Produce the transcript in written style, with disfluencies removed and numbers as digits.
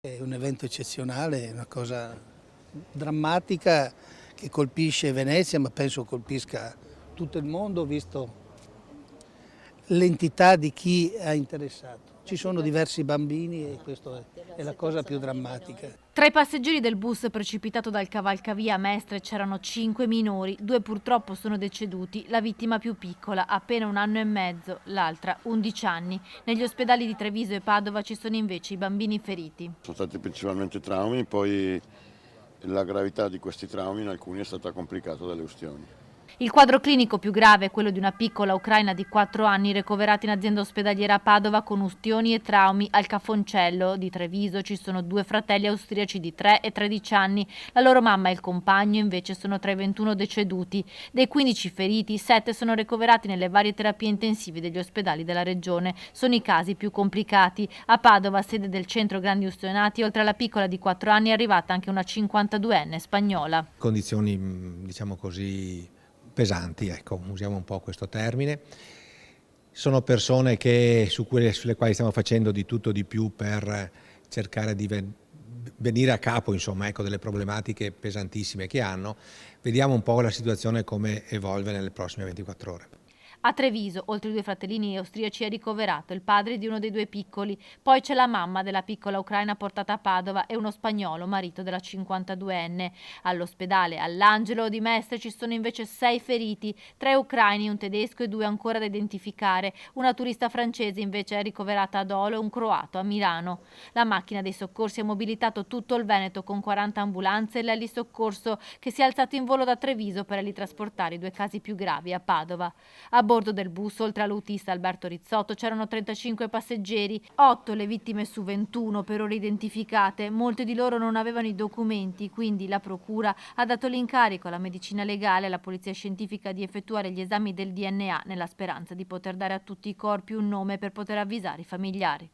È un evento eccezionale, è una cosa drammatica che colpisce Venezia, ma penso colpisca tutto il mondo, visto l'entità di chi ha interessato. Ci sono diversi bambini e questa è la cosa più drammatica. Tra i passeggeri del bus precipitato dal cavalcavia a Mestre c'erano 5 minori, 2 purtroppo sono deceduti, la vittima più piccola, appena 1 anno e mezzo, l'altra 11 anni. Negli ospedali di Treviso e Padova ci sono invece i bambini feriti. Sono stati principalmente traumi, poi la gravità di questi traumi in alcuni è stata complicata dalle ustioni. Il quadro clinico più grave è quello di una piccola ucraina di 4 anni ricoverata in azienda ospedaliera a Padova con ustioni e traumi. Al Cafoncello di Treviso ci sono 2 fratelli austriaci di 3 e 13 anni. La loro mamma e il compagno invece sono tra i 21 deceduti. Dei 15 feriti, 7 sono ricoverati nelle varie terapie intensive degli ospedali della regione. Sono i casi più complicati. A Padova, sede del centro grandi ustionati, oltre alla piccola di 4 anni è arrivata anche una 52enne spagnola. Condizioni, diciamo così, pesanti, ecco, usiamo un po' questo termine. Sono persone sulle quali stiamo facendo di tutto di più per cercare di venire a capo, insomma, ecco, delle problematiche pesantissime che hanno. Vediamo un po' la situazione come evolve nelle prossime 24 ore. A Treviso, oltre ai 2 fratellini austriaci, è ricoverato il padre di uno dei 2 piccoli, poi c'è la mamma della piccola ucraina portata a Padova e uno spagnolo, marito della 52enne. All'ospedale all'Angelo di Mestre ci sono invece 6 feriti, 3 ucraini, un tedesco e 2 ancora da identificare. Una turista francese invece è ricoverata ad Olo e un croato a Milano. La macchina dei soccorsi ha mobilitato tutto il Veneto con 40 ambulanze e l'elisoccorso che si è alzato in volo da Treviso per ritrasportare i 2 casi più gravi a Padova. A bordo del bus, oltre all'autista Alberto Rizzotto, c'erano 35 passeggeri, 8 le vittime su 21 per ora identificate. Molte di loro non avevano i documenti, quindi la procura ha dato l'incarico alla medicina legale e alla polizia scientifica di effettuare gli esami del DNA nella speranza di poter dare a tutti i corpi un nome per poter avvisare i familiari.